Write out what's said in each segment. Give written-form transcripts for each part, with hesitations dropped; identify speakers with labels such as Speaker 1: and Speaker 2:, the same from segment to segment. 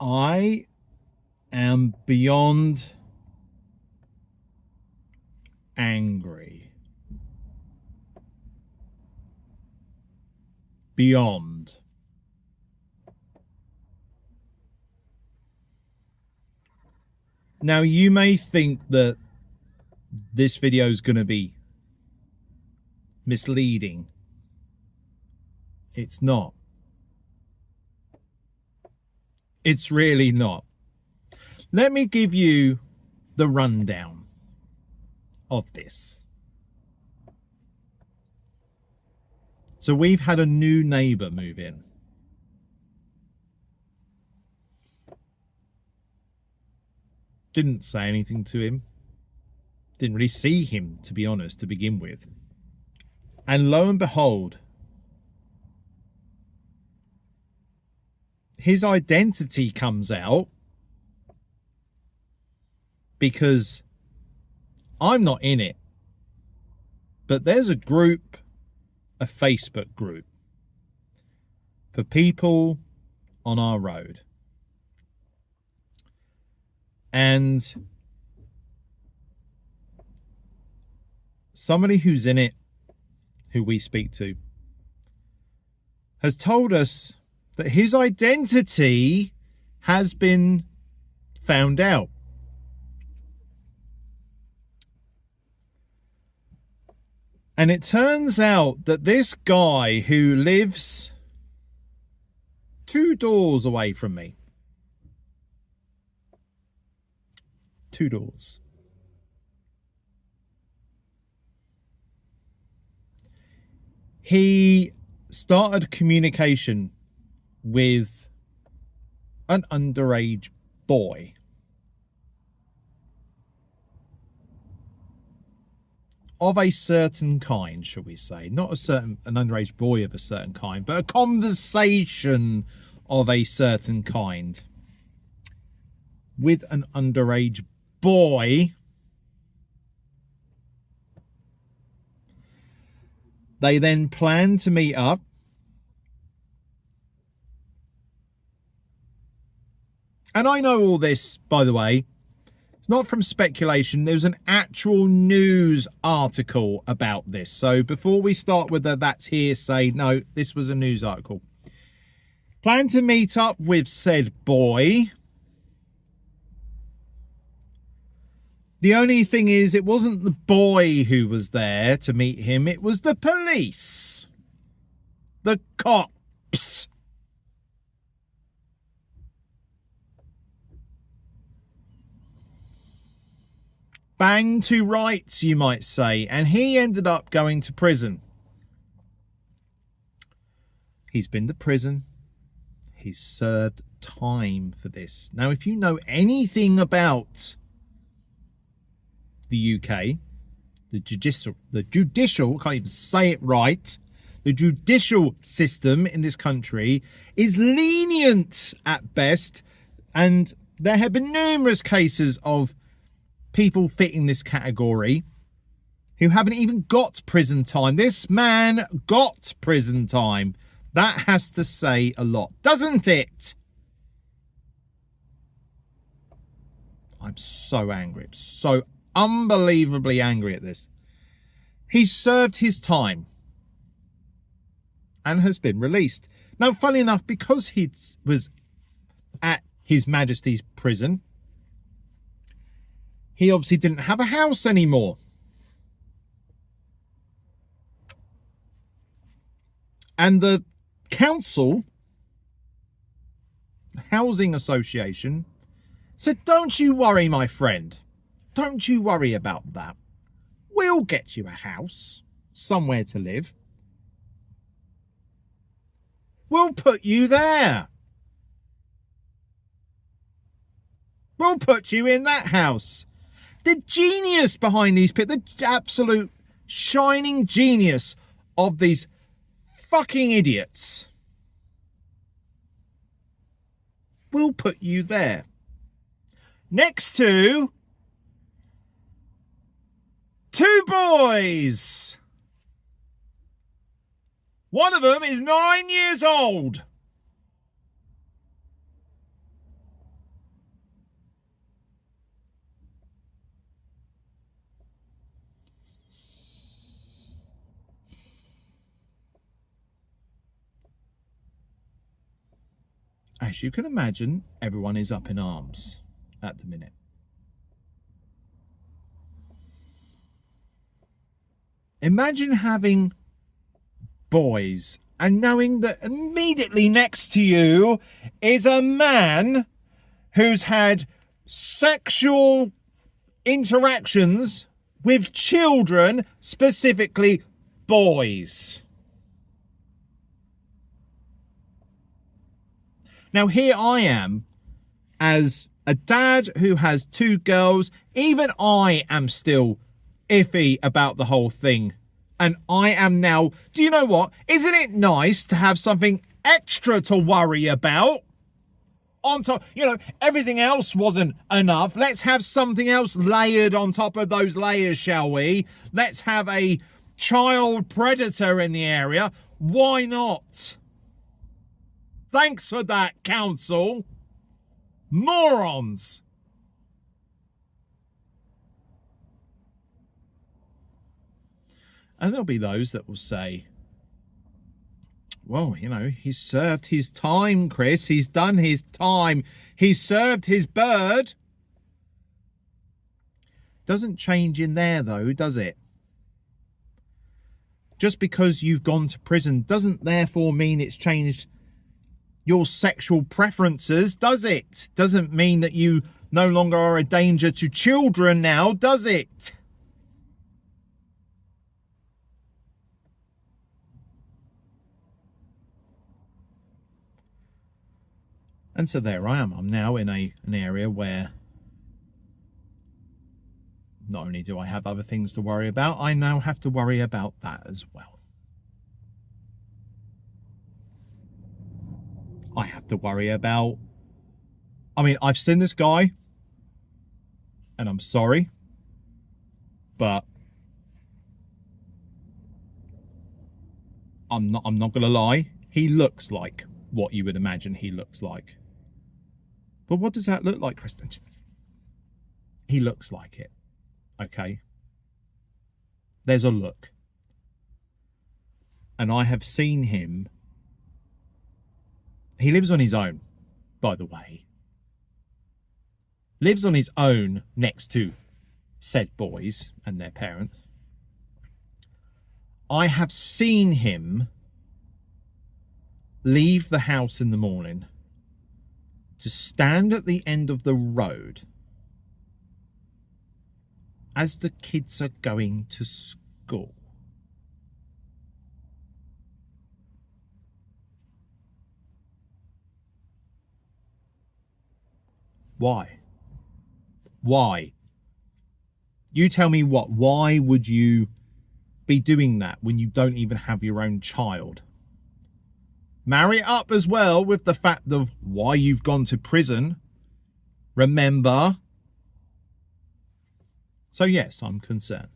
Speaker 1: I am beyond angry. Beyond. Now, you may think that this video is going to be misleading. It's not. It's really not. Let me give you the rundown of this. So we've had a new neighbour move in. Didn't say anything to him. Didn't really see him, to be honest, to begin with. And lo and behold, his identity comes out because I'm not in it. But there's a group, a Facebook group for people on our road. And somebody who's in it, who we speak to, has told us that his identity has been found out. And it turns out that this guy who lives 2 doors away from me, 2 doors, he started communication with an underage boy. Of a certain kind, shall we say. Not an underage boy of a certain kind, but a conversation of a certain kind with an underage boy. They then plan to meet up. And I know all this, by the way. It's not from speculation. There's an actual news article about this. So before we start with that's hearsay, no, this was a news article. Plan to meet up with said boy. The only thing is, it wasn't the boy who was there to meet him. It was the police. The cops. Bang to rights, you might say. And he ended up going to prison. He's been to prison. He's served time for this. Now, if you know anything about the UK, the judicial, can't even say it right, the judicial system in this country is lenient at best. And there have been numerous cases of people fitting this category who haven't even got prison time. This man got prison time. That has to say a lot, doesn't it? I'm so angry. I'm so unbelievably angry at this. He's served his time and has been released. Now, funny enough, because he was at His Majesty's prison, he obviously didn't have a house anymore. And the council, the housing association, said, don't you worry, my friend. Don't you worry about that. We'll get you a house, somewhere to live. We'll put you there. We'll put you in that house. The genius behind these people, the absolute shining genius of these fucking idiots. We'll put you there. Next to 2 boys. One of them is 9 years old. as you can imagine, everyone is up in arms at the minute. Imagine having boys and knowing that immediately next to you is a man who's had sexual interactions with children, specifically boys. Now here I am, as a dad who has 2 girls, even I am still iffy about the whole thing. And I am now, do you know what? Isn't it nice to have something extra to worry about? On top, you know, everything else wasn't enough. Let's have something else layered on top of those layers, shall we? Let's have a child predator in the area. Why not? Thanks for that, council. Morons. And there'll be those that will say, well, you know, he's served his time, Chris. He's done his time. He's served his bird. Doesn't change in there, though, does it? Just because you've gone to prison doesn't therefore mean it's changed your sexual preferences, does it? Doesn't mean that you no longer are a danger to children now, does it? And so there I am. I'm now in an area where not only do I have other things to worry about, I now have to worry about that as well. I have to worry about, I mean, I've seen this guy, and I'm sorry, but I'm not gonna lie, he looks like what you would imagine he looks like. But what does that look like, Kristen? He looks like it. Okay. There's a look. And I have seen him. He lives on his own, by the way. Lives on his own next to said boys and their parents. I have seen him leave the house in the morning to stand at the end of the road as the kids are going to school. Why? Why? You tell me what? Why would you be doing that when you don't even have your own child? Marry it up as well with the fact of why you've gone to prison. Remember? So yes, I'm concerned.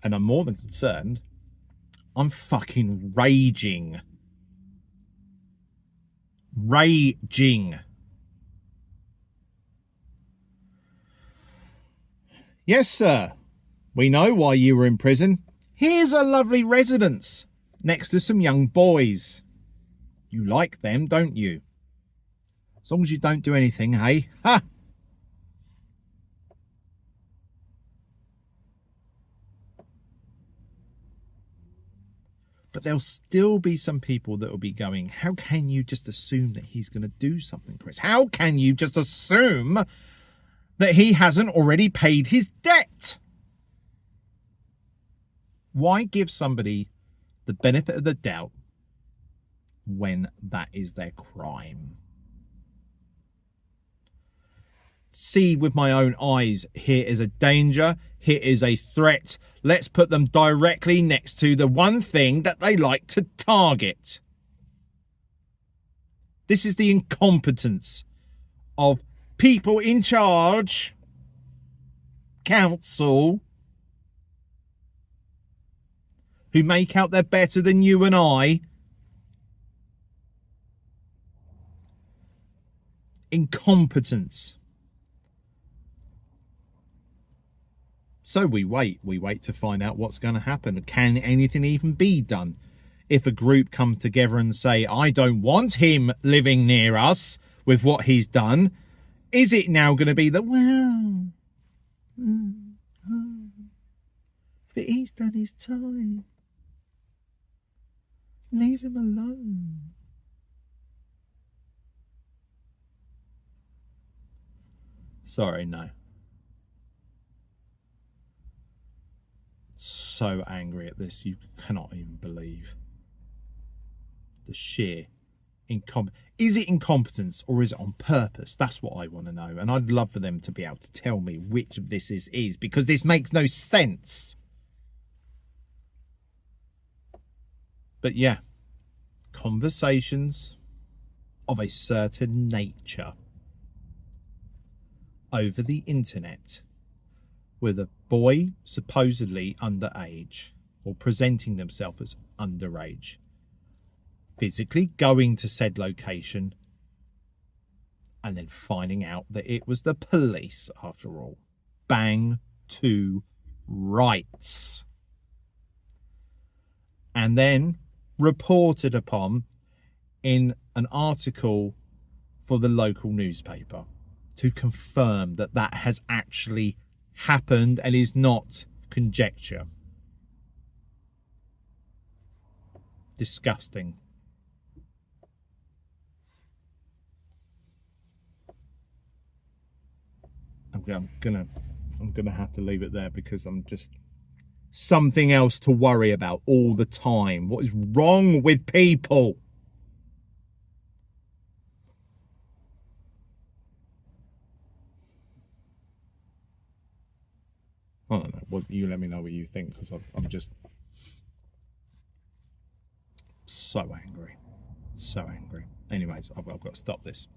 Speaker 1: And I'm more than concerned. I'm fucking raging. Raging. Yes, sir. We know why you were in prison. Here's a lovely residence next to some young boys. You like them, don't you? As long as you don't do anything, hey? Ha! But there'll still be some people that will be going, how can you just assume that he's going to do something, Chris? How can you just assume that he hasn't already paid his debt? Why give somebody the benefit of the doubt when that is their crime? See with my own eyes, here is a danger, here is a threat. Let's put them directly next to the one thing that they like to target. This is the incompetence of people in charge, council, who make out they're better than you and I. Incompetence. So we wait to find out what's going to happen. Can anything even be done? if a group comes together and say, I don't want him living near us with what he's done, is it now going to be that, well, but he's done his time. Leave him alone. Sorry, no. So angry at this, you cannot even believe the sheer incompetence. Is it incompetence or is it on purpose? That's what I want to know, and I'd love for them to be able to tell me which of this is because this makes no sense. But yeah, conversations of a certain nature over the internet with a boy supposedly underage or presenting themselves as underage, physically going to said location and then finding out that it was the police after all. Bang to rights. And then reported upon in an article for the local newspaper to confirm that that has actually happened and is not conjecture. Disgusting. I'm gonna have to leave it there because I'm just something else to worry about all the time. What is wrong with people? I don't know. Well, you let me know what you think because I'm just so angry. So angry. Anyways, I've got to stop this.